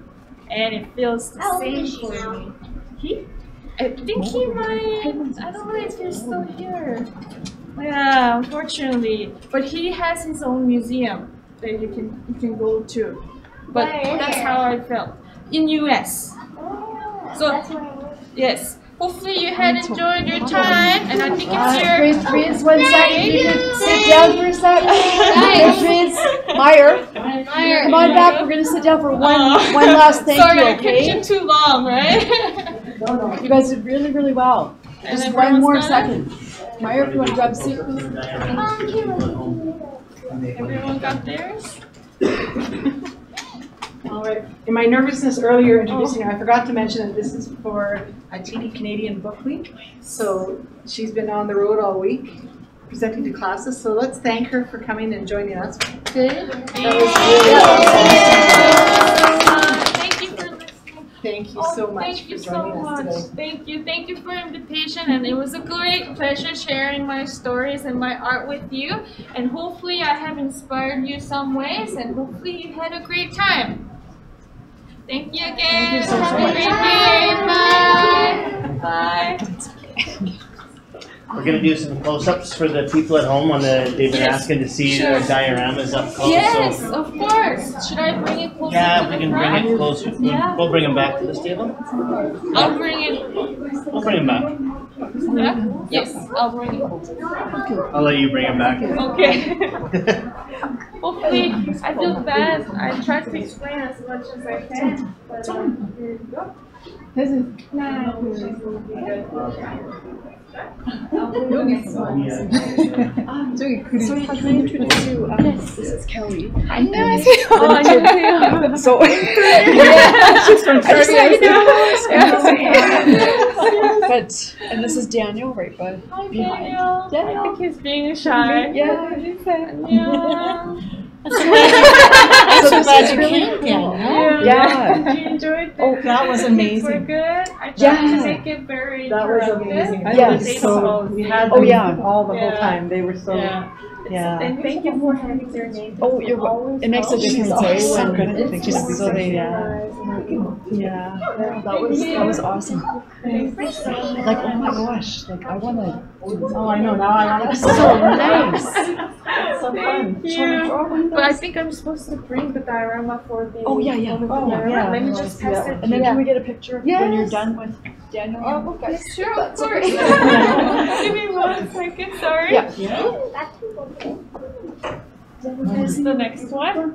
And it feels the same for me. I think he might, I don't know if he's still here. Yeah, unfortunately. But he has his own museum that you can go to. But that's how I felt. In US. Oh, So that's where I was. yes. Hopefully you had enjoyed your time, and I think it's your Freeze, 1 second. You can sit down for a sec. Freeze, Meyer. Come on back. We're gonna sit down for one last thank Sorry, you. I kept Okay. you too long, right? You guys did really, really well. And Just then one everyone's more done? second. Meyer, if you want to grab a seat, please. Everyone got theirs? All right. In my nervousness earlier introducing her, I forgot to mention that this is for a TD Canadian Book Week. So she's been on the road all week presenting to classes. So let's thank her for coming and joining us today. Thank you for listening. Thank you so much Thank you for so joining us much. today. Thank you for your invitation, and it was a great pleasure sharing my stories and my art with you. And hopefully I have inspired you some ways, and hopefully you had a great time. Thank you again. Thank you so Have a much. great day. Bye. Bye. We're gonna do some close-ups for the people at home on the. They've been asking to see their dioramas up close. Yes, So of course. Should I bring it closer? yeah, to we the can bring front? it closer. We'll bring them back to this table. I'll bring it. We'll bring them back. Yeah? Yes, I'll bring it. I'll let you bring them back. Okay. Hopefully, I feel bad. I try to explain as much as I can. But, here you go. This is so can I introduce you? Yes, this is Kelly. I know. So She's from but and this is Daniel, right? But Hi, behind. Daniel. I think he's being shy. Yeah. Yeah. So this is really cool. Yeah. Did you enjoy it? Oh, that was amazing. We're good. I tried Yeah. to make it very That was interactive. amazing. Yes. So we had Oh, them yeah. all the whole Yeah. time. They were so yeah. And thank you for having their name. Oh, you're welcome. It makes a difference, eh? So When good. it's so they Yeah. that was awesome. Like, oh my gosh, like I wanna. Oh, I know. Now I want to. So nice. So fun. Thank you. But I think I'm supposed to bring the diorama for the. Oh, yeah, yeah. for the Oh, diorama. yeah. Let me just pass it. And then can we get a picture of when you're Yes. done with Daniel? Oh, okay. Sure, of That's course. okay. Give me 1 second, sorry. Yeah. Here's the next one.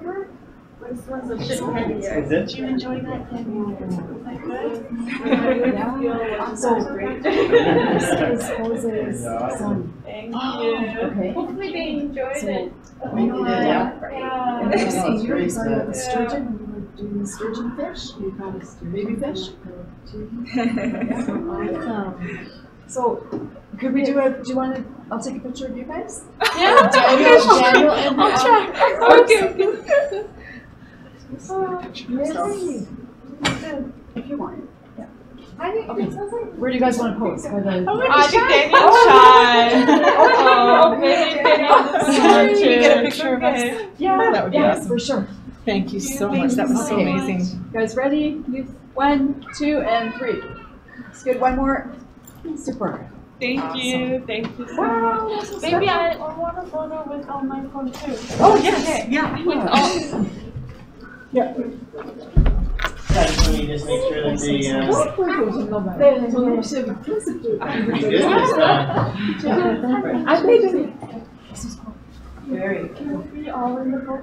This one's a bit heavier. Is it? Did you enjoy that? Yeah. So great. This is Jose's son. Thank Oh, you. okay. Hopefully they enjoyed So, it. Yeah. And then you see here, so you have the sturgeon, and you were doing the sturgeon fish, you got a baby fish. Awesome. So, could we do you want to, I'll take a picture of you guys? Yeah. Daniel and I'll try. Okay. Really? If you want. Yeah. Okay. Where do you guys want to pose? For the... I think Daniel's shy. Oh, maybe Daniel's Can you get a too. picture of us? Yeah, That would be yeah, awesome. for sure. Thank you so much. That was so Okay. amazing. You guys ready? 1, 2, and 3. It's good. One more. Super. Thank you. Thank you so Wow, much. that's so Maybe special. I want a photo with all my phone too. Oh yes. Yeah. With all. Yeah. Yeah, just let me just make sure that the. You good? Very. Can we all in the photo?